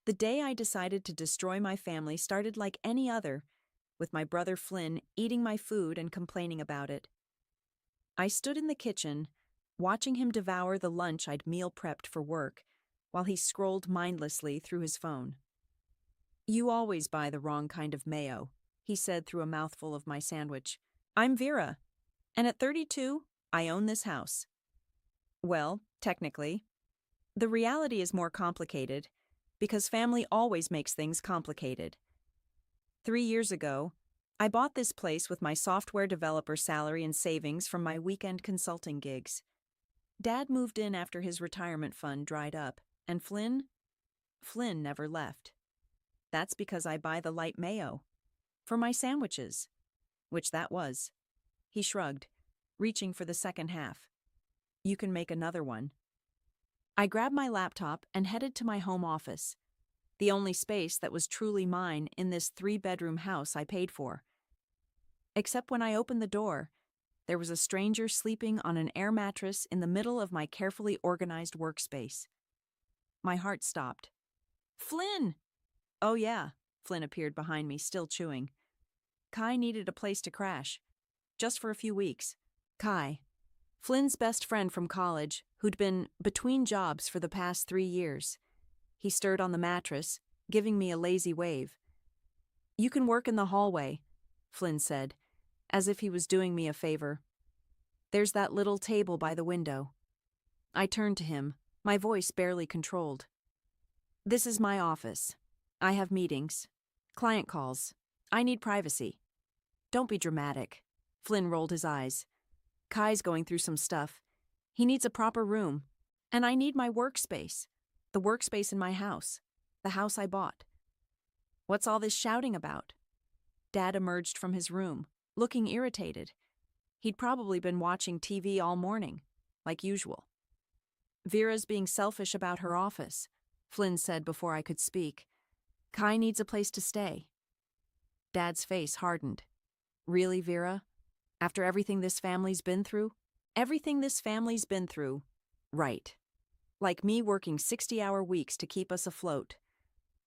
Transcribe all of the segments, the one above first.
The day I decided to destroy my family started like any other, with my brother Flynn eating my food and complaining about it. I stood in the kitchen, watching him devour the lunch I'd meal prepped for work, while he scrolled mindlessly through his phone. "You always buy the wrong kind of mayo," he said through a mouthful of my sandwich. "I'm Vera, and at 32, I own this house." Well, technically. The reality is more complicated, because family always makes things complicated. 3 years ago, I bought this place with my software developer salary and savings from my weekend consulting gigs. Dad moved in after his retirement fund dried up, and Flynn never left. That's because I buy the light mayo. For my sandwiches. Which that was. He shrugged, reaching for the second half. "You can make another one." I grabbed my laptop and headed to my home office, the only space that was truly mine in this 3-bedroom house I paid for. Except when I opened the door, there was a stranger sleeping on an air mattress in the middle of my carefully organized workspace. My heart stopped. "Flynn!" "Oh yeah," Flynn appeared behind me, still chewing. "Kai needed a place to crash. Just for a few weeks." Kai, Flynn's best friend from college, who'd been between jobs for the past 3 years. He stirred on the mattress, giving me a lazy wave. "You can work in the hallway," Flynn said, as if he was doing me a favor. "There's that little table by the window." I turned to him, my voice barely controlled. "This is my office. I have meetings. Client calls. I need privacy." "Don't be dramatic." Flynn rolled his eyes. "Kai's going through some stuff. He needs a proper room. And I need my workspace. The workspace in my house. The house I bought." "What's all this shouting about?" Dad emerged from his room, looking irritated. He'd probably been watching TV all morning, like usual. "Vera's being selfish about her office," Flynn said before I could speak. "Kai needs a place to stay." Dad's face hardened. "Really, Vera? After everything this family's been through?" "Everything this family's been through. Right. Like me working 60-hour weeks to keep us afloat.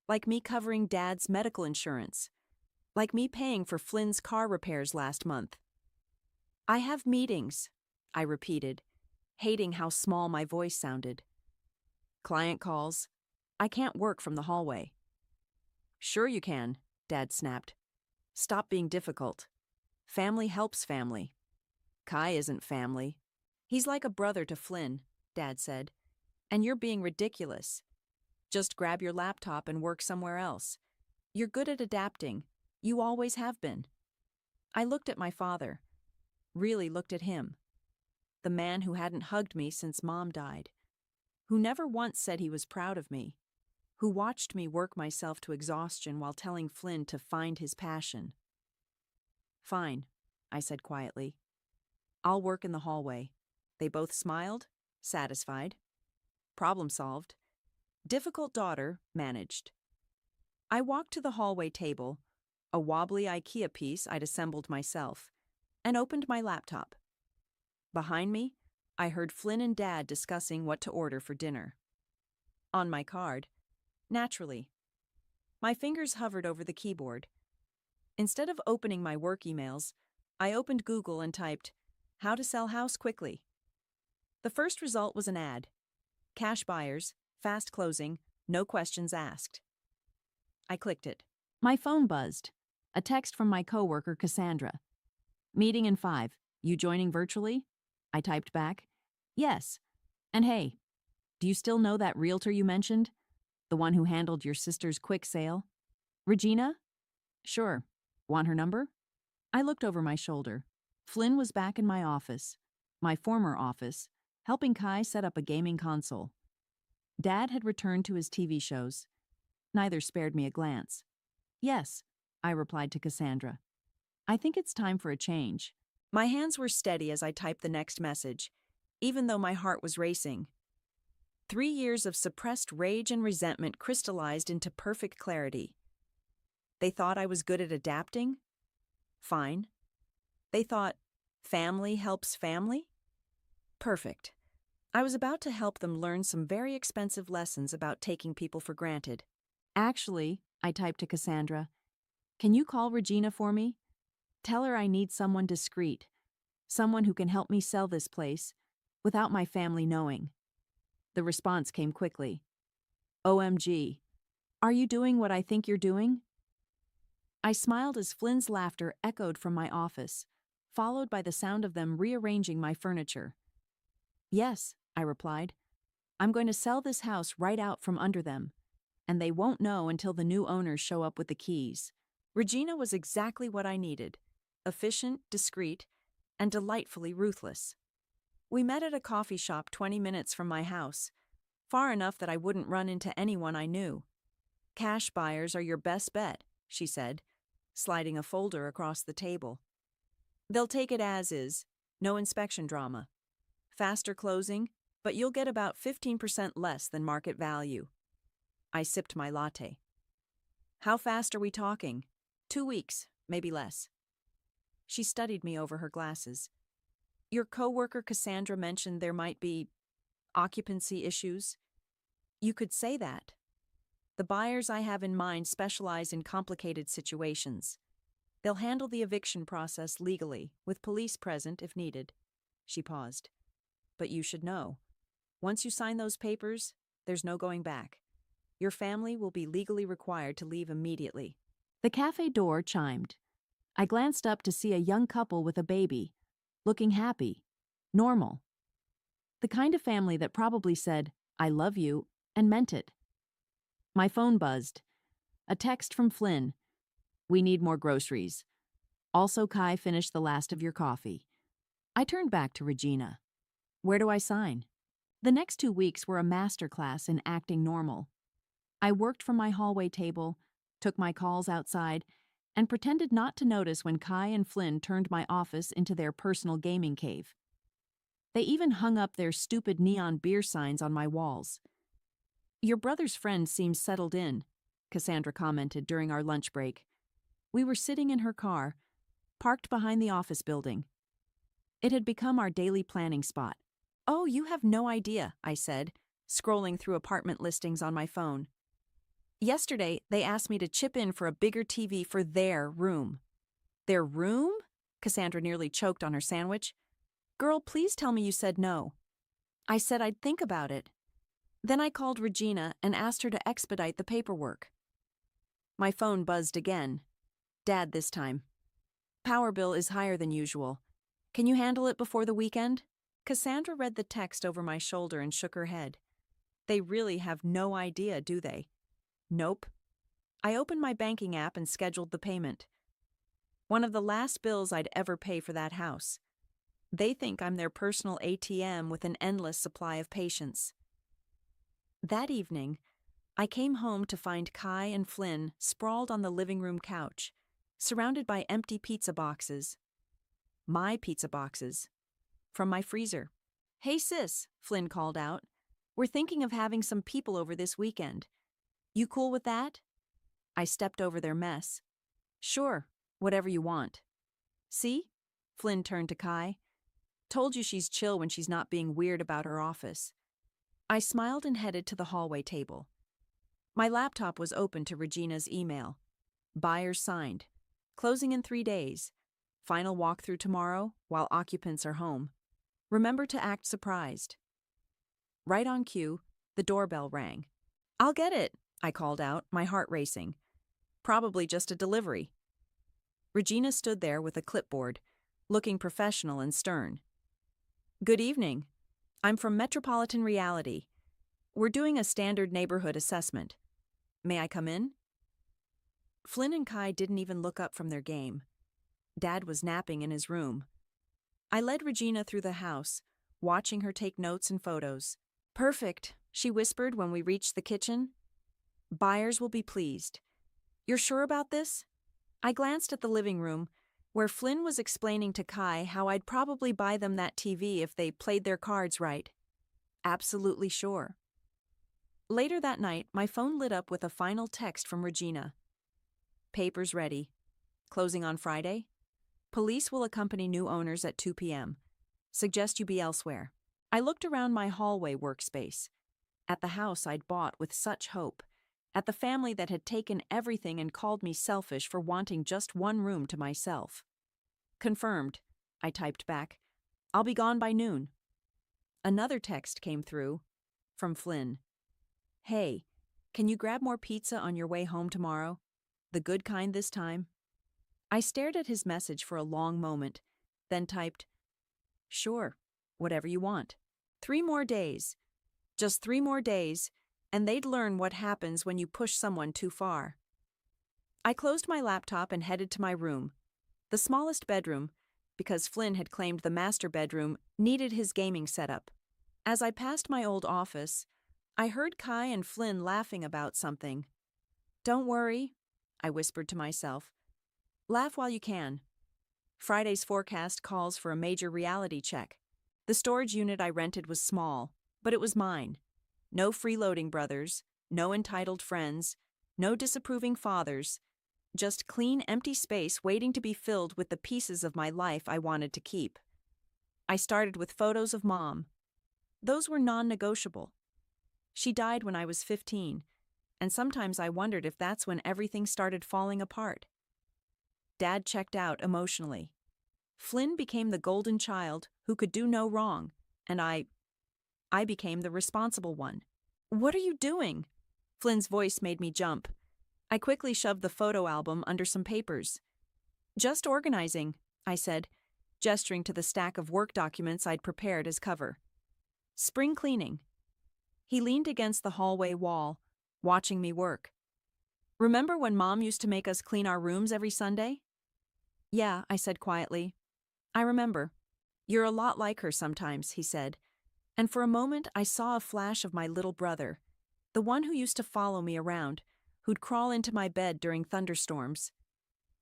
Like me covering Dad's medical insurance. Like me paying for Flynn's car repairs last month." "I have meetings," I repeated, hating how small my voice sounded. "Client calls. I can't work from the hallway." "Sure you can," Dad snapped. "Stop being difficult. Family helps family." "Kai isn't family." "He's like a brother to Flynn," Dad said. "And you're being ridiculous. Just grab your laptop and work somewhere else. You're good at adapting. You always have been." I looked at my father. Really looked at him. The man who hadn't hugged me since Mom died. Who never once said he was proud of me. Who watched me work myself to exhaustion while telling Flynn to find his passion. "Fine," I said quietly. "I'll work in the hallway." They both smiled, satisfied. Problem solved. Difficult daughter managed. I walked to the hallway table, a wobbly IKEA piece I'd assembled myself, and opened my laptop. Behind me, I heard Flynn and Dad discussing what to order for dinner. On my card, naturally. My fingers hovered over the keyboard. Instead of opening my work emails, I opened Google and typed, "How to sell house quickly." The first result was an ad. Cash buyers, fast closing, no questions asked. I clicked it. My phone buzzed. A text from my coworker, Cassandra. "Meeting in 5. You joining virtually?" I typed back, "Yes. And hey, do you still know that realtor you mentioned? The one who handled your sister's quick sale? Regina?" "Sure. Want her number?" I looked over my shoulder. Flynn was back in my office, my former office, helping Kai set up a gaming console. Dad had returned to his TV shows. Neither spared me a glance. "Yes," I replied to Cassandra. "I think it's time for a change." My hands were steady as I typed the next message, even though my heart was racing. 3 years of suppressed rage and resentment crystallized into perfect clarity. They thought I was good at adapting? Fine. They thought family helps family? Perfect. I was about to help them learn some very expensive lessons about taking people for granted. Actually, I typed to Cassandra, can you call Regina for me? Tell her I need someone discreet, someone who can help me sell this place without my family knowing. The response came quickly. OMG, are you doing what I think you're doing? I smiled as Flynn's laughter echoed from my office, followed by the sound of them rearranging my furniture. Yes, I replied. I'm going to sell this house right out from under them, and they won't know until the new owners show up with the keys. Regina was exactly what I needed: efficient, discreet, and delightfully ruthless. We met at a coffee shop 20 minutes from my house, far enough that I wouldn't run into anyone I knew. Cash buyers are your best bet, she said, sliding a folder across the table. They'll take it as is, no inspection drama. Faster closing, but you'll get about 15% less than market value. I sipped my latte. How fast are we talking? 2 weeks, maybe less. She studied me over her glasses. Your coworker Cassandra mentioned there might be occupancy issues. You could say that. The buyers I have in mind specialize in complicated situations. They'll handle the eviction process legally, with police present if needed. She paused. But you should know. Once you sign those papers, there's no going back. Your family will be legally required to leave immediately. The cafe door chimed. I glanced up to see a young couple with a baby, looking happy, normal. The kind of family that probably said, I love you, and meant it. My phone buzzed. A text from Flynn. We need more groceries. Also, Kai finished the last of your coffee. I turned back to Regina. Where do I sign? The next 2 weeks were a masterclass in acting normal. I worked from my hallway table, took my calls outside, and pretended not to notice when Kai and Flynn turned my office into their personal gaming cave. They even hung up their stupid neon beer signs on my walls. Your brother's friend seems settled in, Cassandra commented during our lunch break. We were sitting in her car, parked behind the office building. It had become our daily planning spot. Oh, you have no idea, I said, scrolling through apartment listings on my phone. Yesterday, they asked me to chip in for a bigger TV for their room. Their room? Cassandra nearly choked on her sandwich. Girl, please tell me you said no. I said I'd think about it. Then I called Regina and asked her to expedite the paperwork. My phone buzzed again. Dad this time. Power bill is higher than usual. Can you handle it before the weekend? Cassandra read the text over my shoulder and shook her head. They really have no idea, do they? Nope. I opened my banking app and scheduled the payment. One of the last bills I'd ever pay for that house. They think I'm their personal ATM with an endless supply of patience. That evening, I came home to find Kai and Flynn sprawled on the living room couch, surrounded by empty pizza boxes. My pizza boxes. From my freezer. Hey sis, Flynn called out. We're thinking of having some people over this weekend. You cool with that? I stepped over their mess. Sure, whatever you want. See? Flynn turned to Kai. Told you she's chill when she's not being weird about her office. I smiled and headed to the hallway table. My laptop was open to Regina's email. Buyers signed. Closing in 3 days. Final walkthrough tomorrow while occupants are home. Remember to act surprised. Right on cue, the doorbell rang. I'll get it, I called out, my heart racing. Probably just a delivery. Regina stood there with a clipboard, looking professional and stern. Good evening. I'm from Metropolitan Reality. We're doing a standard neighborhood assessment. May I come in? Flynn and Kai didn't even look up from their game. Dad was napping in his room. I led Regina through the house, watching her take notes and photos. Perfect, she whispered when we reached the kitchen. Buyers will be pleased. You're sure about this? I glanced at the living room, where Flynn was explaining to Kai how I'd probably buy them that TV if they played their cards right. Absolutely sure. Later that night, my phone lit up with a final text from Regina. Papers ready. Closing on Friday? Police will accompany new owners at 2 p.m. Suggest you be elsewhere. I looked around my hallway workspace, at the house I'd bought with such hope, at the family that had taken everything and called me selfish for wanting just one room to myself. Confirmed, I typed back. I'll be gone by noon. Another text came through, from Flynn. Hey, can you grab more pizza on your way home tomorrow? The good kind this time? I stared at his message for a long moment, then typed, Sure, whatever you want. 3 more days. Just 3 more days, and they'd learn what happens when you push someone too far. I closed my laptop and headed to my room, the smallest bedroom, because Flynn had claimed the master bedroom needed his gaming setup. As I passed my old office, I heard Kai and Flynn laughing about something. Don't worry, I whispered to myself. Laugh while you can. Friday's forecast calls for a major reality check. The storage unit I rented was small, but it was mine. No freeloading brothers, no entitled friends, no disapproving fathers, just clean, empty space waiting to be filled with the pieces of my life I wanted to keep. I started with photos of Mom. Those were non-negotiable. She died when I was 15, and sometimes I wondered if that's when everything started falling apart. Dad checked out emotionally. Flynn became the golden child who could do no wrong, and I became the responsible one. What are you doing? Flynn's voice made me jump. I quickly shoved the photo album under some papers. Just organizing, I said, gesturing to the stack of work documents I'd prepared as cover. Spring cleaning. He leaned against the hallway wall, watching me work. Remember when Mom used to make us clean our rooms every Sunday? Yeah, I said quietly. I remember. You're a lot like her sometimes, he said. And for a moment I saw a flash of my little brother, the one who used to follow me around, who'd crawl into my bed during thunderstorms.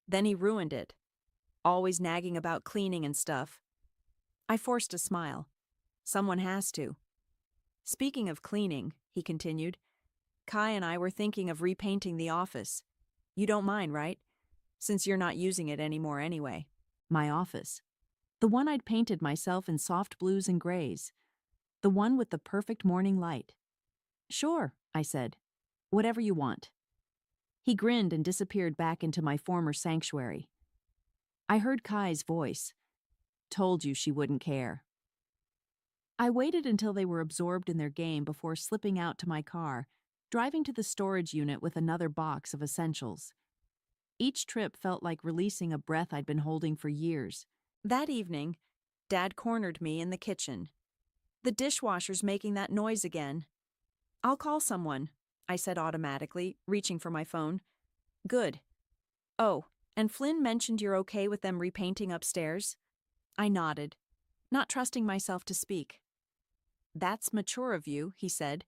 Then he ruined it, always nagging about cleaning and stuff. I forced a smile. Someone has to. Speaking of cleaning, he continued, Kai and I were thinking of repainting the office. You don't mind, right? Since you're not using it anymore anyway. My office. The one I'd painted myself in soft blues and grays. The one with the perfect morning light. Sure, I said. Whatever you want. He grinned and disappeared back into my former sanctuary. I heard Kai's voice. Told you she wouldn't care. I waited until they were absorbed in their game before slipping out to my car, driving to the storage unit with another box of essentials. Each trip felt like releasing a breath I'd been holding for years. That evening, Dad cornered me in the kitchen. The dishwasher's making that noise again. I'll call someone, I said automatically, reaching for my phone. Good. Oh, and Flynn mentioned you're okay with them repainting upstairs? I nodded, not trusting myself to speak. That's mature of you, he said,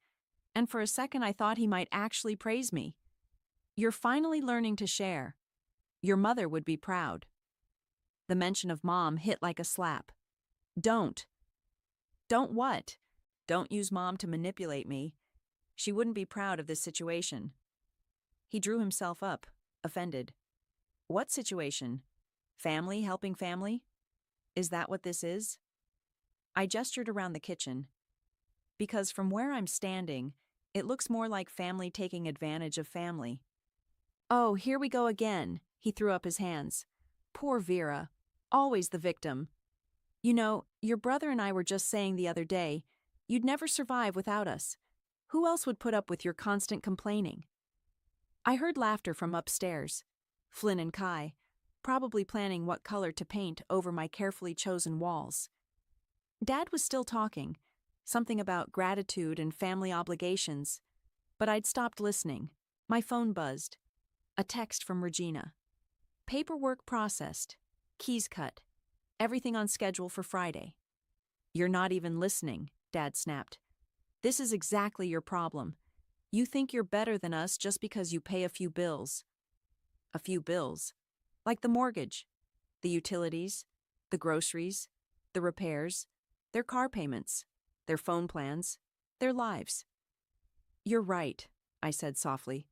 and for a second I thought he might actually praise me. You're finally learning to share. Your mother would be proud. The mention of Mom hit like a slap. Don't. Don't what? Don't use Mom to manipulate me. She wouldn't be proud of this situation. He drew himself up, offended. What situation? Family helping family? Is that what this is? I gestured around the kitchen. Because from where I'm standing, it looks more like family taking advantage of family. Oh, here we go again, he threw up his hands. Poor Vera, always the victim. You know, your brother and I were just saying the other day, you'd never survive without us. Who else would put up with your constant complaining? I heard laughter from upstairs. Flynn and Kai, probably planning what color to paint over my carefully chosen walls. Dad was still talking, something about gratitude and family obligations, but I'd stopped listening. My phone buzzed. A text from Regina. Paperwork processed. Keys cut. Everything on schedule for Friday. You're not even listening, Dad snapped. This is exactly your problem. You think you're better than us just because you pay a few bills. A few bills. Like the mortgage, the utilities, the groceries, the repairs, their car payments, their phone plans, their lives. You're right, I said softly.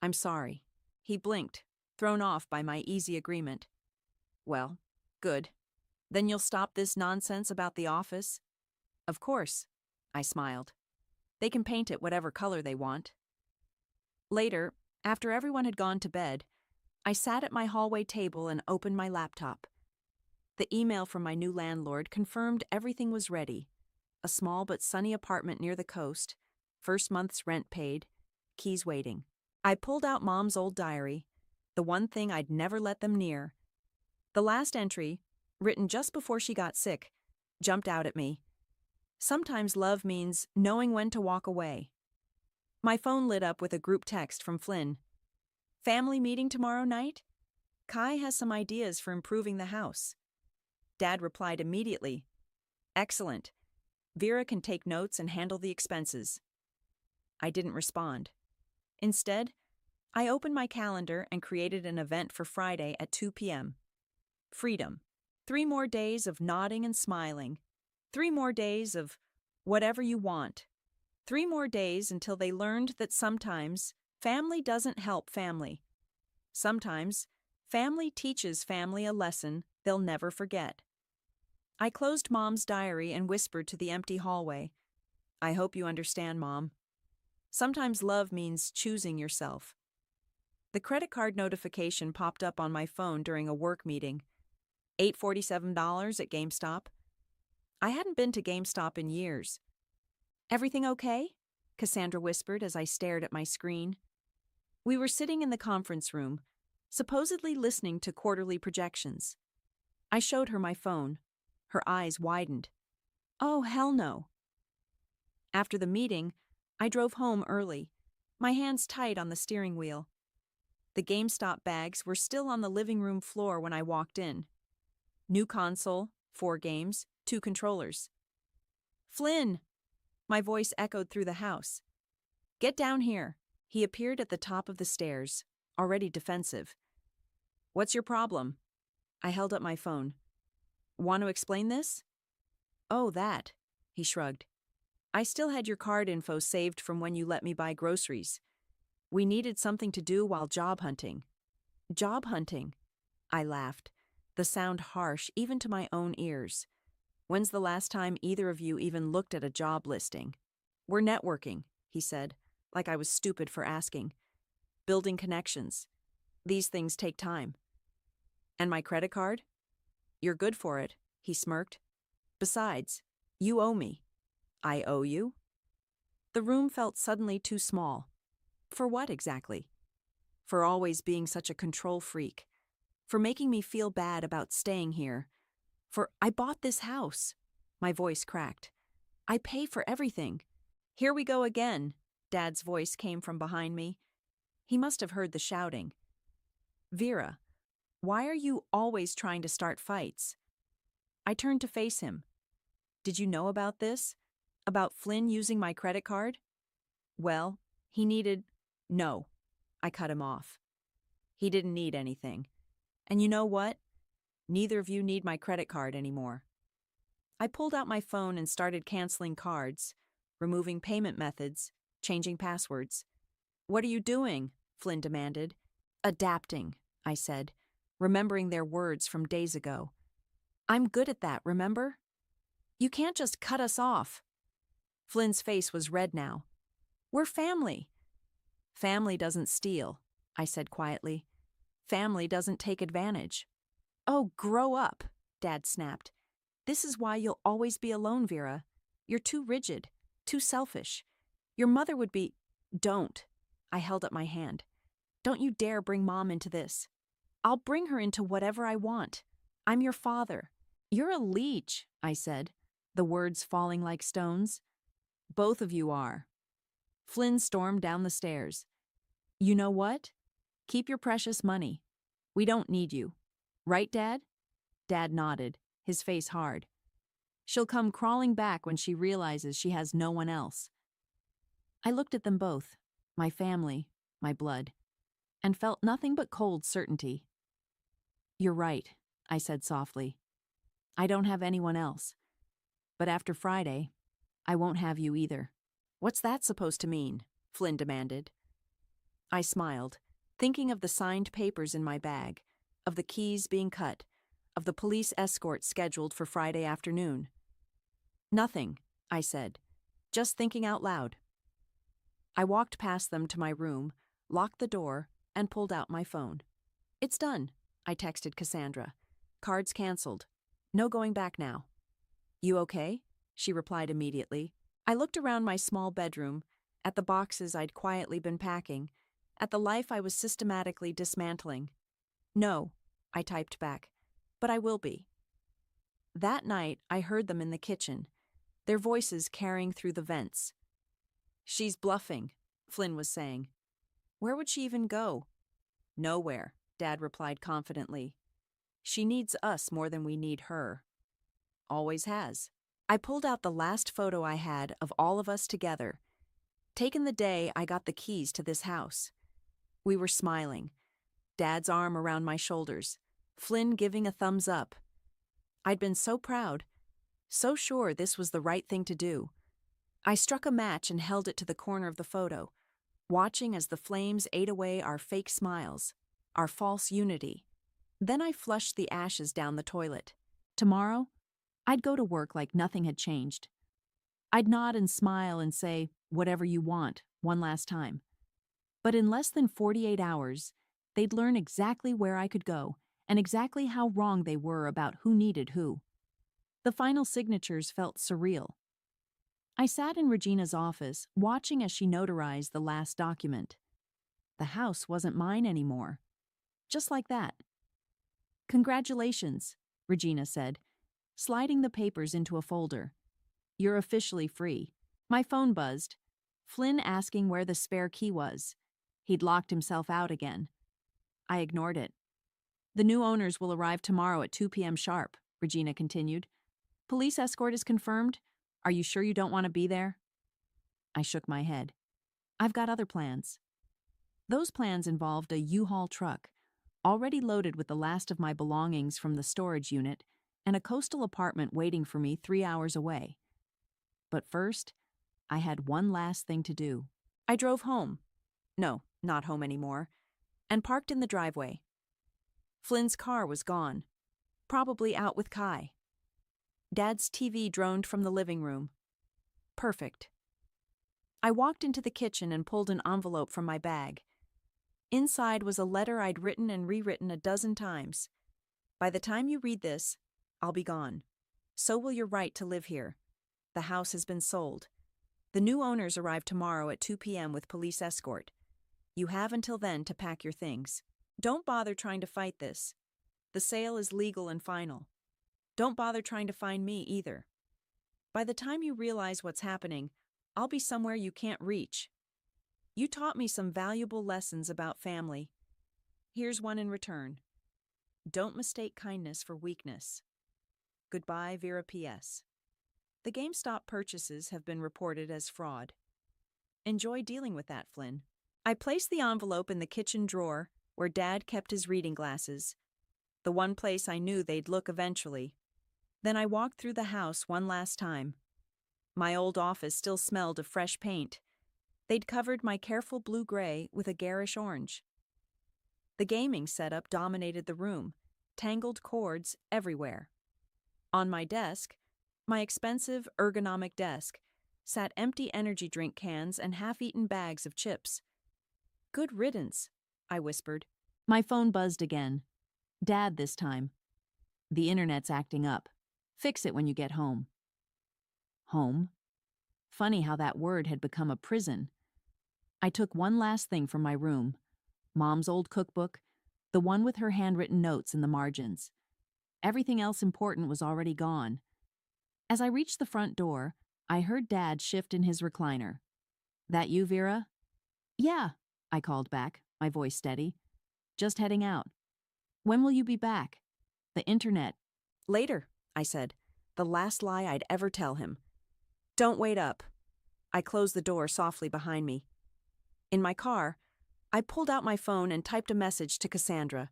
I'm sorry. He blinked, thrown off by my easy agreement. Well, good. Then you'll stop this nonsense about the office? Of course, I smiled. They can paint it whatever color they want. Later, after everyone had gone to bed, I sat at my hallway table and opened my laptop. The email from my new landlord confirmed everything was ready. A small but sunny apartment near the coast, first month's rent paid, keys waiting. I pulled out Mom's old diary, the one thing I'd never let them near. The last entry, written just before she got sick, jumped out at me. Sometimes love means knowing when to walk away. My phone lit up with a group text from Flynn. Family meeting tomorrow night? Kai has some ideas for improving the house. Dad replied immediately. Excellent. Vera can take notes and handle the expenses. I didn't respond. Instead, I opened my calendar and created an event for Friday at 2 p.m. Freedom. 3 more days of nodding and smiling. 3 more days of whatever you want. 3 more days until they learned that sometimes family doesn't help family. Sometimes family teaches family a lesson they'll never forget. I closed Mom's diary and whispered to the empty hallway. I hope you understand, Mom. Sometimes love means choosing yourself. The credit card notification popped up on my phone during a work meeting. $847 at GameStop. I hadn't been to GameStop in years. Everything okay? Cassandra whispered as I stared at my screen. We were sitting in the conference room, supposedly listening to quarterly projections. I showed her my phone. Her eyes widened. Oh, hell no. After the meeting, I drove home early, my hands tight on the steering wheel. The GameStop bags were still on the living room floor when I walked in. New console, 4 games, 2 controllers. Flynn! My voice echoed through the house. Get down here. He appeared at the top of the stairs, already defensive. What's your problem? I held up my phone. Want to explain this? Oh, that. He shrugged. I still had your card info saved from when you let me buy groceries. We needed something to do while job hunting. Job hunting? I laughed, the sound harsh even to my own ears. When's the last time either of you even looked at a job listing? We're networking, he said, like I was stupid for asking. Building connections. These things take time. And my credit card? You're good for it, he smirked. Besides, you owe me. I owe you? The room felt suddenly too small. For what exactly? For always being such a control freak. For making me feel bad about staying here. For I bought this house. My voice cracked. I pay for everything. Here we go again. Dad's voice came from behind me. He must have heard the shouting. Vera, why are you always trying to start fights? I turned to face him. Did you know about this? About Flynn using my credit card? Well, he needed... No, I cut him off. He didn't need anything. And you know what? Neither of you need my credit card anymore. I pulled out my phone and started canceling cards, removing payment methods, changing passwords. What are you doing? Flynn demanded. Adapting, I said, remembering their words from days ago. I'm good at that, remember? You can't just cut us off. Flynn's face was red now. We're family. Family doesn't steal, I said quietly. Family doesn't take advantage. Oh, grow up, Dad snapped. This is why you'll always be alone, Vera. You're too rigid, too selfish. Your mother would be... Don't. I held up my hand. Don't you dare bring Mom into this. I'll bring her into whatever I want. I'm your father. You're a leech, I said, the words falling like stones. Both of you are. Flynn stormed down the stairs. You know what? Keep your precious money. We don't need you. Right, Dad? Dad nodded, his face hard. She'll come crawling back when she realizes she has no one else. I looked at them both, my family, my blood, and felt nothing but cold certainty. You're right, I said softly. I don't have anyone else. But after Friday, I won't have you either. What's that supposed to mean? Flynn demanded. I smiled, thinking of the signed papers in my bag, of the keys being cut, of the police escort scheduled for Friday afternoon. Nothing, I said, just thinking out loud. I walked past them to my room, locked the door, and pulled out my phone. "It's done," I texted Cassandra. "Cards canceled. No going back now." "You okay?" she replied immediately. I looked around my small bedroom, at the boxes I'd quietly been packing, at the life I was systematically dismantling. "No," I typed back, "but I will be." That night, I heard them in the kitchen, their voices carrying through the vents. "She's bluffing," Flynn was saying. "Where would she even go?" "Nowhere," Dad replied confidently. "She needs us more than we need her. Always has." I pulled out the last photo I had of all of us together, taken the day I got the keys to this house. We were smiling, Dad's arm around my shoulders, Flynn giving a thumbs up. I'd been so proud, so sure this was the right thing to do. I struck a match and held it to the corner of the photo, watching as the flames ate away our fake smiles, our false unity. Then I flushed the ashes down the toilet. Tomorrow, I'd go to work like nothing had changed. I'd nod and smile and say, "Whatever you want," one last time. But in less than 48 hours, they'd learn exactly where I could go and exactly how wrong they were about who needed who. The final signatures felt surreal. I sat in Regina's office, watching as she notarized the last document. The house wasn't mine anymore. Just like that. "Congratulations," Regina said, sliding the papers into a folder. "You're officially free." My phone buzzed. Flynn asking where the spare key was. He'd locked himself out again. I ignored it. "The new owners will arrive tomorrow at 2 p.m. sharp," Regina continued. "Police escort is confirmed. Are you sure you don't want to be there?" I shook my head. "I've got other plans." Those plans involved a U-Haul truck, already loaded with the last of my belongings from the storage unit, and a coastal apartment waiting for me 3 hours away. But first, I had one last thing to do. I drove home. No, not home anymore, and parked in the driveway. Flynn's car was gone, probably out with Kai. Dad's TV droned from the living room. Perfect. I walked into the kitchen and pulled an envelope from my bag. Inside was a letter I'd written and rewritten a dozen times. "By the time you read this, I'll be gone. So will your right to live here. The house has been sold. The new owners arrive tomorrow at 2 p.m. with police escort. You have until then to pack your things. Don't bother trying to fight this. The sale is legal and final. Don't bother trying to find me either. By the time you realize what's happening, I'll be somewhere you can't reach. You taught me some valuable lessons about family. Here's one in return. Don't mistake kindness for weakness. Goodbye, Vera P.S. The GameStop purchases have been reported as fraud. Enjoy dealing with that, Flynn." I placed the envelope in the kitchen drawer where Dad kept his reading glasses, the one place I knew they'd look eventually. Then I walked through the house one last time. My old office still smelled of fresh paint. They'd covered my careful blue-gray with a garish orange. The gaming setup dominated the room, tangled cords everywhere. On my desk, my expensive, ergonomic desk, sat empty energy drink cans and half-eaten bags of chips. "Good riddance," I whispered. My phone buzzed again. Dad this time. "The internet's acting up. Fix it when you get home." Home? Funny how that word had become a prison. I took one last thing from my room. Mom's old cookbook, the one with her handwritten notes in the margins. Everything else important was already gone. As I reached the front door, I heard Dad shift in his recliner. "That you, Vera?" "Yeah," I called back, my voice steady. "Just heading out." "When will you be back?" "The internet." "Later," I said, the last lie I'd ever tell him. "Don't wait up." I closed the door softly behind me. In my car, I pulled out my phone and typed a message to Cassandra.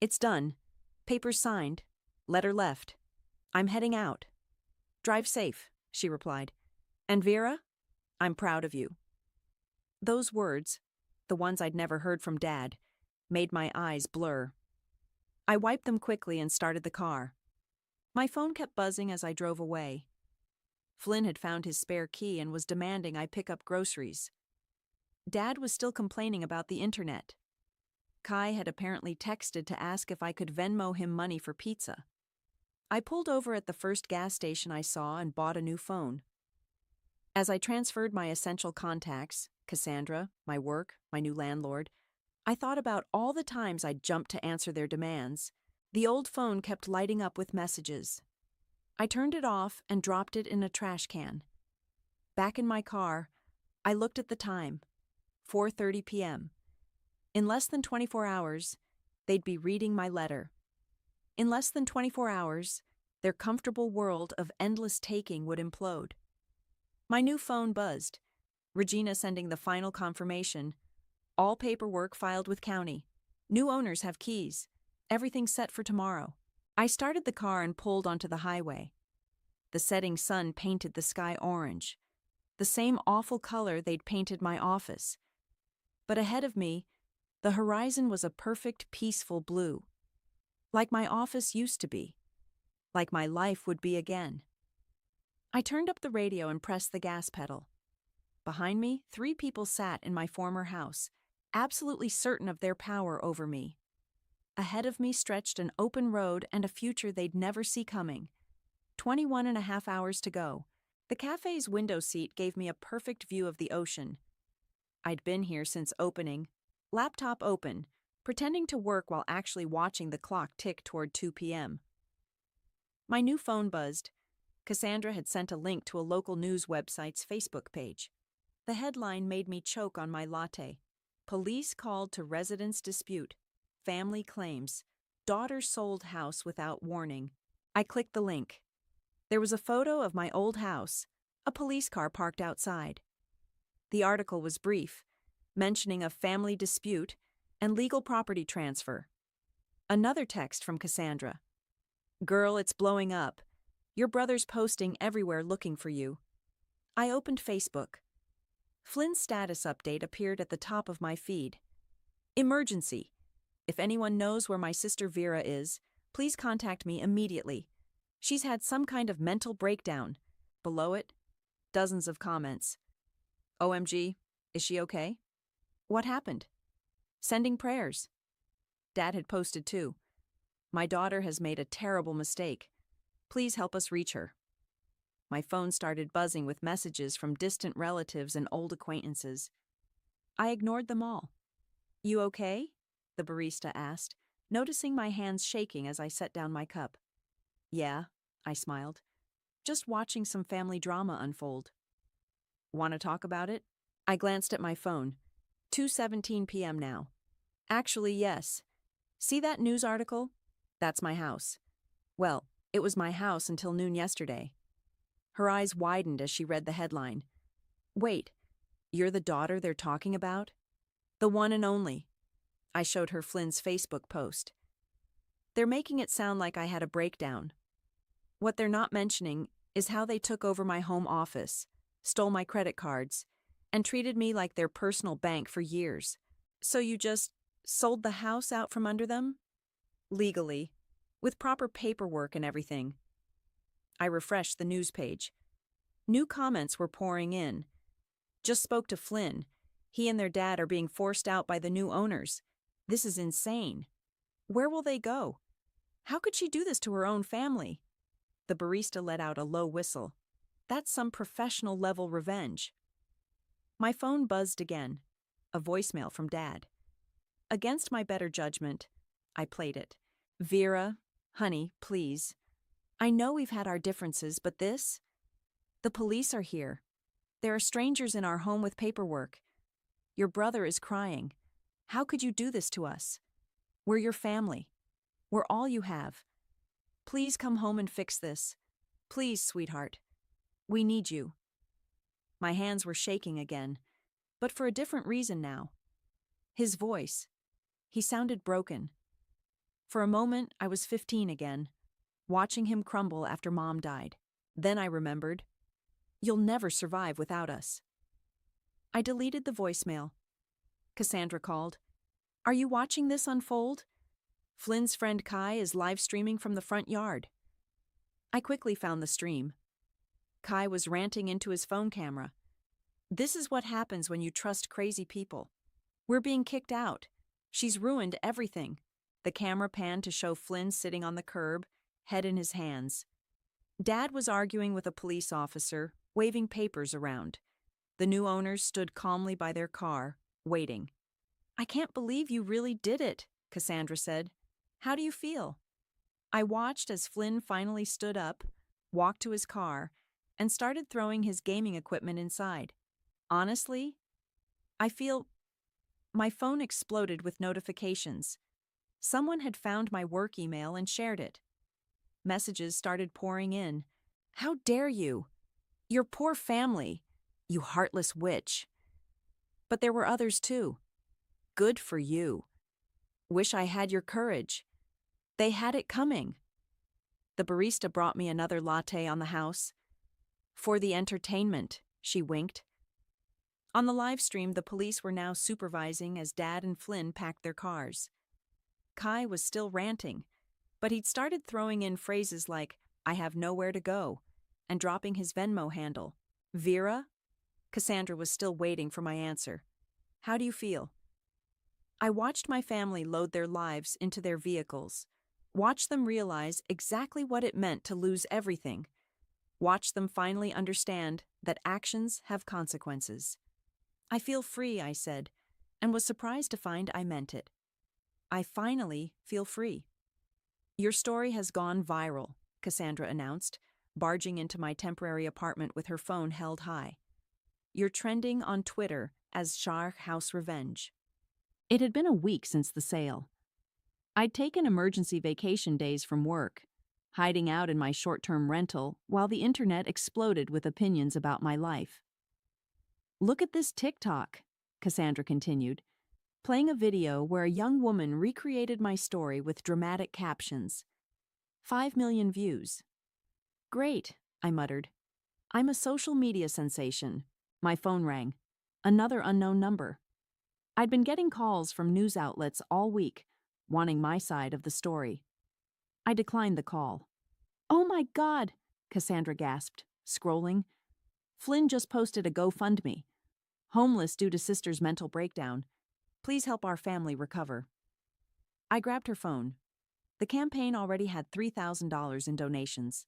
"It's done. Papers signed. Letter left. I'm heading out." "Drive safe," she replied. "And Vera, I'm proud of you." Those words, the ones I'd never heard from Dad, made my eyes blur. I wiped them quickly and started the car. My phone kept buzzing as I drove away. Flynn had found his spare key and was demanding I pick up groceries. Dad was still complaining about the internet. Kai had apparently texted to ask if I could Venmo him money for pizza. I pulled over at the first gas station I saw and bought a new phone. As I transferred my essential contacts, Cassandra, my work, my new landlord, I thought about all the times I'd jumped to answer their demands. The old phone kept lighting up with messages. I turned it off and dropped it in a trash can. Back in my car, I looked at the time, 4:30 p.m. In less than 24 hours, they'd be reading my letter. In less than 24 hours, their comfortable world of endless taking would implode. My new phone buzzed, Regina sending the final confirmation. All paperwork filed with county. New owners have keys. Everything set for tomorrow. I started the car and pulled onto the highway. The setting sun painted the sky orange, the same awful color they'd painted my office. But ahead of me, the horizon was a perfect, peaceful blue. Like my office used to be. Like my life would be again. I turned up the radio and pressed the gas pedal. Behind me, 3 people sat in my former house, absolutely certain of their power over me. Ahead of me stretched an open road and a future they'd never see coming. 21 and a half hours to go. The cafe's window seat gave me a perfect view of the ocean. I'd been here since opening, laptop open, pretending to work while actually watching the clock tick toward 2 p.m. My new phone buzzed. Cassandra had sent a link to a local news website's Facebook page. The headline made me choke on my latte. Police called to residents dispute. Family claims. Daughter sold house without warning. I clicked the link. There was a photo of my old house, a police car parked outside. The article was brief, mentioning a family dispute and legal property transfer. Another text from Cassandra. Girl, it's blowing up. Your brother's posting everywhere looking for you. I opened Facebook. Flynn's status update appeared at the top of my feed. Emergency. If anyone knows where my sister Vera is, please contact me immediately. She's had some kind of mental breakdown. Below it, dozens of comments. OMG, is she okay? What happened? Sending prayers. Dad had posted too. My daughter has made a terrible mistake. Please help us reach her. My phone started buzzing with messages from distant relatives and old acquaintances. I ignored them all. You okay? The barista asked, noticing my hands shaking as I set down my cup. Yeah, I smiled. Just watching some family drama unfold. Want to talk about it? I glanced at my phone. 2:17 p.m. now. Actually, yes. See that news article? That's my house. Well, it was my house until noon yesterday. Her eyes widened as she read the headline. Wait, you're the daughter they're talking about? The one and only. I showed her Flynn's Facebook post. They're making it sound like I had a breakdown. What they're not mentioning is how they took over my home office, stole my credit cards, and treated me like their personal bank for years. So you just sold the house out from under them? Legally, with proper paperwork and everything. I refreshed the news page. New comments were pouring in. Just spoke to Flynn. He and their dad are being forced out by the new owners. This is insane. Where will they go? How could she do this to her own family? The barista let out a low whistle. That's some professional-level revenge. My phone buzzed again. A voicemail from Dad. Against my better judgment, I played it. Vera, honey, please. I know we've had our differences, but this? The police are here. There are strangers in our home with paperwork. Your brother is crying. How could you do this to us? We're your family. We're all you have. Please come home and fix this. Please, sweetheart. We need you. My hands were shaking again, but for a different reason now. His voice. He sounded broken. For a moment, I was 15 again, watching him crumble after Mom died. Then I remembered. You'll never survive without us. I deleted the voicemail. Cassandra called. Are you watching this unfold? Flynn's friend Kai is live streaming from the front yard. I quickly found the stream. Kai was ranting into his phone camera. This is what happens when you trust crazy people. We're being kicked out. She's ruined everything. The camera panned to show Flynn sitting on the curb, head in his hands. Dad was arguing with a police officer, waving papers around. The new owners stood calmly by their car, waiting. "I can't believe you really did it," Cassandra said. "How do you feel?" I watched as Flynn finally stood up, walked to his car, and started throwing his gaming equipment inside. Honestly, I feel... My phone exploded with notifications. Someone had found my work email and shared it. Messages started pouring in. "How dare you? Your poor family. You heartless witch." But there were others too. "Good for you. Wish I had your courage. They had it coming." The barista brought me another latte on the house. "For the entertainment," she winked. On the live stream, the police were now supervising as Dad and Flynn packed their cars. Kai was still ranting, but he'd started throwing in phrases like, "I have nowhere to go," and dropping his Venmo handle. "Vera?" Cassandra was still waiting for my answer. "How do you feel?" I watched my family load their lives into their vehicles. Watched them realize exactly what it meant to lose everything. Watched them finally understand that actions have consequences. "I feel free," I said, and was surprised to find I meant it. I finally feel free. "Your story has gone viral," Cassandra announced, barging into my temporary apartment with her phone held high. "You're trending on Twitter as Shah House Revenge." It had been a week since the sale. I'd taken emergency vacation days from work, hiding out in my short-term rental while the internet exploded with opinions about my life. "Look at this TikTok," Cassandra continued, playing a video where a young woman recreated my story with dramatic captions. 5 million views. "Great," I muttered. "I'm a social media sensation." My phone rang. Another unknown number. I'd been getting calls from news outlets all week, wanting my side of the story. I declined the call. "Oh my God," Cassandra gasped, scrolling. "Flynn just posted a GoFundMe. Homeless due to sister's mental breakdown. Please help our family recover." I grabbed her phone. The campaign already had $3,000 in donations.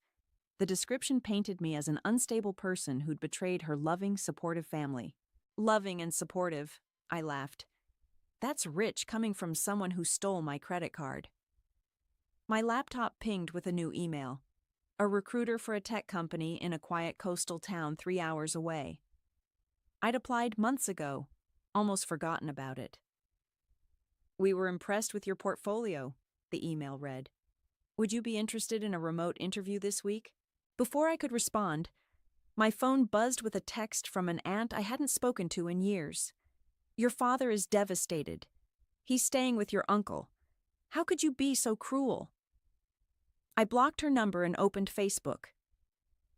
The description painted me as an unstable person who'd betrayed her loving, supportive family. "Loving and supportive," I laughed. "That's rich coming from someone who stole my credit card." My laptop pinged with a new email. A recruiter for a tech company in a quiet coastal town 3 hours away. I'd applied months ago, almost forgotten about it. "We were impressed with your portfolio," the email read. "Would you be interested in a remote interview this week?" Before I could respond, my phone buzzed with a text from an aunt I hadn't spoken to in years. "Your father is devastated. He's staying with your uncle. How could you be so cruel?" I blocked her number and opened Facebook.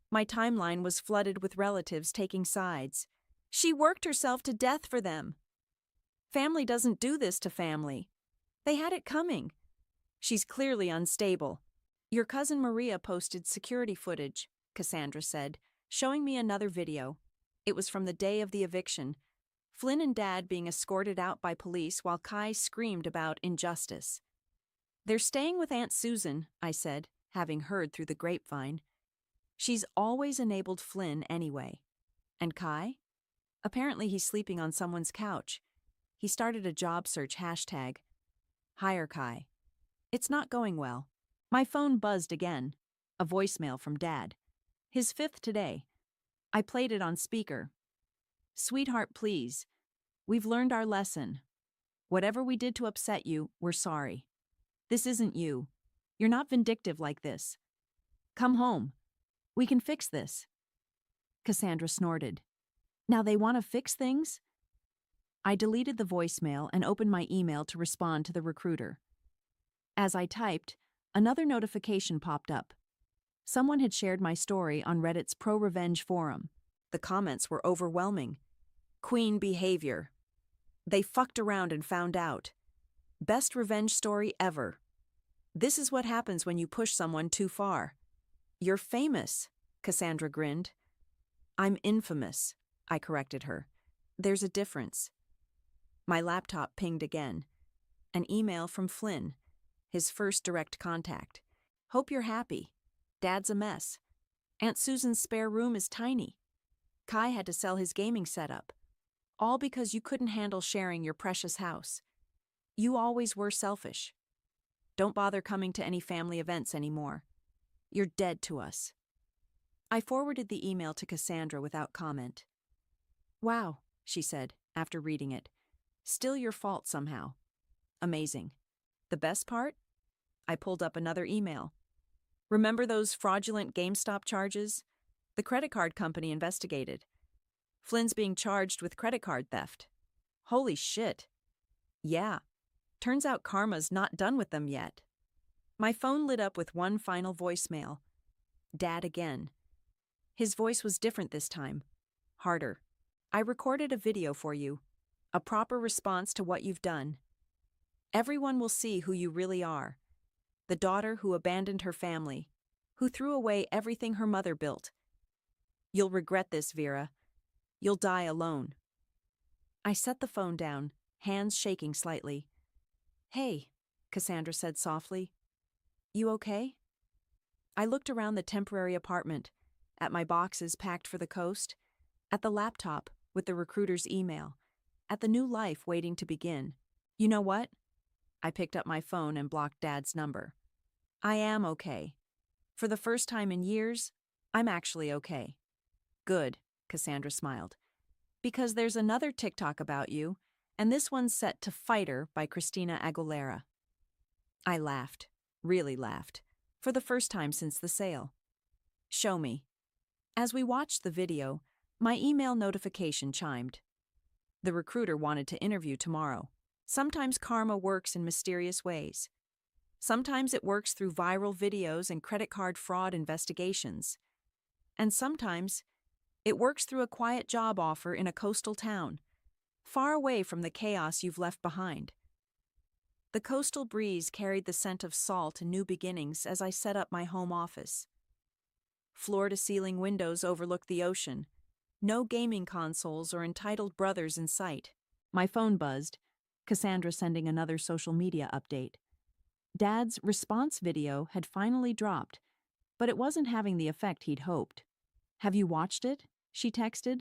My timeline was flooded with relatives taking sides. "She worked herself to death for them. Family doesn't do this to family. They had it coming. She's clearly unstable. Your cousin Maria posted security footage," Cassandra said, showing me another video. It was from the day of the eviction. Flynn and Dad being escorted out by police while Kai screamed about injustice. "They're staying with Aunt Susan," I said, having heard through the grapevine. "She's always enabled Flynn anyway." "And Kai?" "Apparently he's sleeping on someone's couch. He started a job search hashtag. Hire Kai. It's not going well." My phone buzzed again. A voicemail from Dad. His fifth today. I played it on speaker. "Sweetheart, please. We've learned our lesson. Whatever we did to upset you, we're sorry. This isn't you. You're not vindictive like this. Come home. We can fix this." Cassandra snorted. "Now they want to fix things?" I deleted the voicemail and opened my email to respond to the recruiter. As I typed, another notification popped up. Someone had shared my story on Reddit's pro-revenge forum. The comments were overwhelming. "Queen behavior. They fucked around and found out. Best revenge story ever. This is what happens when you push someone too far. You're famous," Cassandra grinned. "I'm infamous." I corrected her. There's a difference. My laptop pinged again. An email from Flynn, his first direct contact. Hope you're happy. Dad's a mess. Aunt Susan's spare room is tiny. Kai had to sell his gaming setup. All because you couldn't handle sharing your precious house. You always were selfish. Don't bother coming to any family events anymore. You're dead to us. I forwarded the email to Cassandra without comment. Wow, she said, after reading it. Still your fault somehow. Amazing. The best part? I pulled up another email. Remember those fraudulent GameStop charges? The credit card company investigated. Flynn's being charged with credit card theft. Holy shit. Yeah. Turns out karma's not done with them yet. My phone lit up with one final voicemail. Dad again. His voice was different this time. Harder. I recorded a video for you. A proper response to what you've done. Everyone will see who you really are. The daughter who abandoned her family, who threw away everything her mother built. You'll regret this, Vera. You'll die alone. I set the phone down, hands shaking slightly. Hey, Cassandra said softly. You okay? I looked around the temporary apartment, at my boxes packed for the coast, at the laptop with the recruiter's email, at the new life waiting to begin. You know what? I picked up my phone and blocked Dad's number. I am okay. For the first time in years, I'm actually okay. Good, Cassandra smiled. Because there's another TikTok about you, and this one's set to Fighter by Christina Aguilera. I laughed, really laughed, for the first time since the sale. Show me. As we watched the video, my email notification chimed. The recruiter wanted to interview tomorrow. Sometimes karma works in mysterious ways. Sometimes it works through viral videos and credit card fraud investigations. And sometimes it works through a quiet job offer in a coastal town, far away from the chaos you've left behind. The coastal breeze carried the scent of salt and new beginnings as I set up my home office. Floor-to-ceiling windows overlooked the ocean. No gaming consoles or entitled brothers in sight. My phone buzzed, Cassandra sending another social media update. Dad's response video had finally dropped, but it wasn't having the effect he'd hoped. Have you watched it? She texted.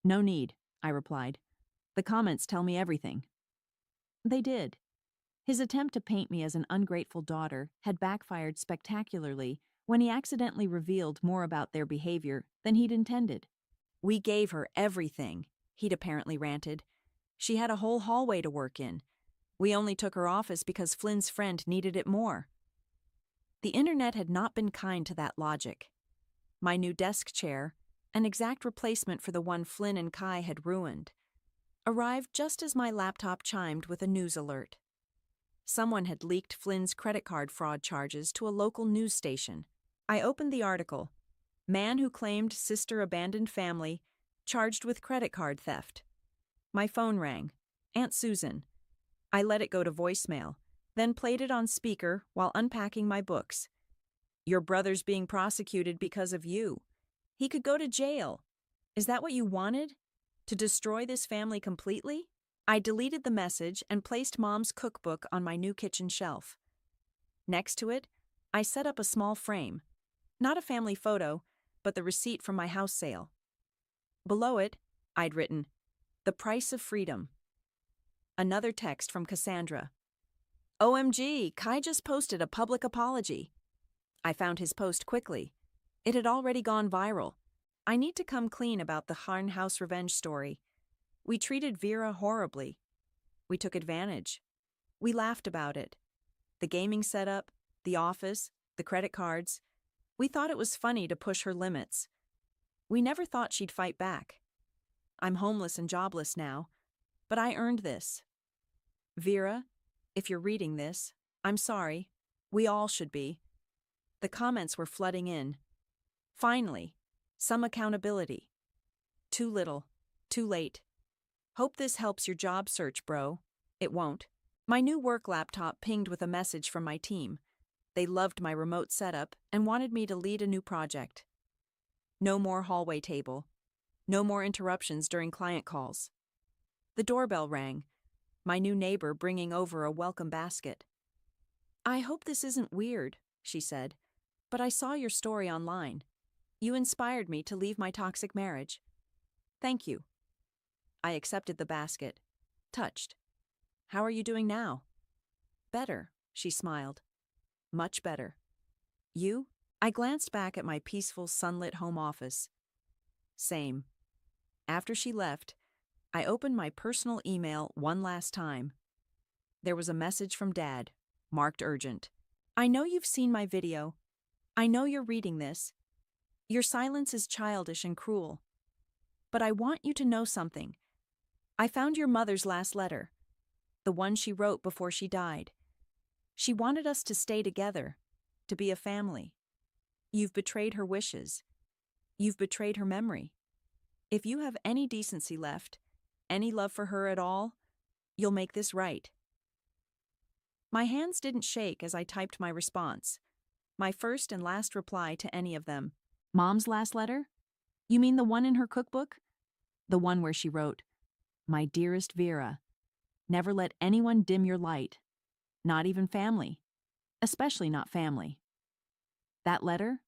No need, I replied. The comments tell me everything. They did. His attempt to paint me as an ungrateful daughter had backfired spectacularly when he accidentally revealed more about their behavior than he'd intended. We gave her everything, he'd apparently ranted. She had a whole hallway to work in. We only took her office because Flynn's friend needed it more. The internet had not been kind to that logic. My new desk chair, an exact replacement for the one Flynn and Kai had ruined, arrived just as my laptop chimed with a news alert. Someone had leaked Flynn's credit card fraud charges to a local news station. I opened the article. Man who claimed sister abandoned family, charged with credit card theft. My phone rang. Aunt Susan. I let it go to voicemail, then played it on speaker while unpacking my books. Your brother's being prosecuted because of you. He could go to jail. Is that what you wanted? To destroy this family completely? I deleted the message and placed Mom's cookbook on my new kitchen shelf. Next to it, I set up a small frame. Not a family photo, but the receipt from my house sale. Below it, I'd written, "The price of freedom." Another text from Cassandra. OMG, Kai just posted a public apology. I found his post quickly. It had already gone viral. I need to come clean about the Harn House revenge story. We treated Vera horribly. We took advantage. We laughed about it. The gaming setup, the office, the credit cards. We thought it was funny to push her limits. We never thought she'd fight back. I'm homeless and jobless now, but I earned this. Vera, if you're reading this, I'm sorry. We all should be. The comments were flooding in. Finally, some accountability. Too little, too late. Hope this helps your job search, bro. It won't. My new work laptop pinged with a message from my team. They loved my remote setup and wanted me to lead a new project. No more hallway table. No more interruptions during client calls. The doorbell rang, my new neighbor bringing over a welcome basket. "I hope this isn't weird," she said, "but I saw your story online. You inspired me to leave my toxic marriage. Thank you." I accepted the basket, touched. "How are you doing now?" "Better," she smiled. "Much better." "You?" I glanced back at my peaceful, sunlit home office. Same. After she left, I opened my personal email one last time. There was a message from Dad, marked urgent. "I know you've seen my video. I know you're reading this. Your silence is childish and cruel. But I want you to know something. I found your mother's last letter, the one she wrote before she died. She wanted us to stay together, to be a family. You've betrayed her wishes. You've betrayed her memory. If you have any decency left, any love for her at all, you'll make this right." My hands didn't shake as I typed my response, my first and last reply to any of them. "Mom's last letter? You mean the one in her cookbook?" The one where she wrote, "My dearest Vera, never let anyone dim your light, not even family, especially not family." That letter?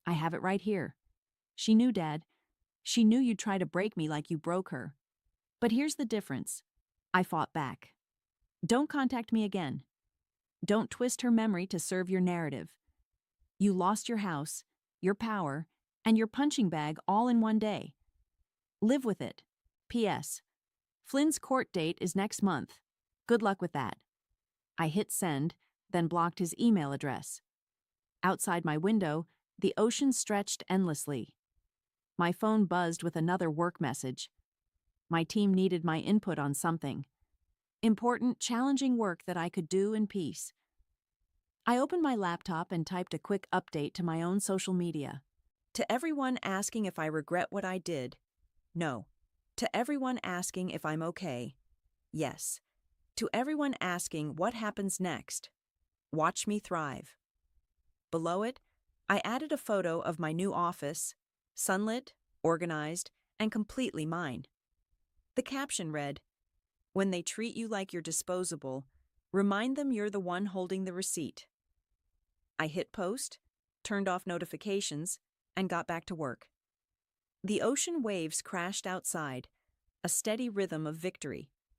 I have it right here. She knew, Dad. She knew you'd try to break me like you broke her. But here's the difference. I fought back. "Don't contact me again. Don't twist her memory to serve your narrative. You lost your house, your power, and your punching bag all in one day. Live with it. P.S. Flynn's court date is next month. Good luck with that." I hit send, then blocked his email address. Outside my window, the ocean stretched endlessly. My phone buzzed with another work message. My team needed my input on something. Important, challenging work that I could do in peace. I opened my laptop and typed a quick update to my own social media. "To everyone asking if I regret what I did, no. To everyone asking if I'm okay, yes. To everyone asking what happens next, watch me thrive." Below it, I added a photo of my new office, sunlit, organized, and completely mine. The caption read, "When they treat you like you're disposable, remind them you're the one holding the receipt." I hit post, turned off notifications, and got back to work. The ocean waves crashed outside, a steady rhythm of victory.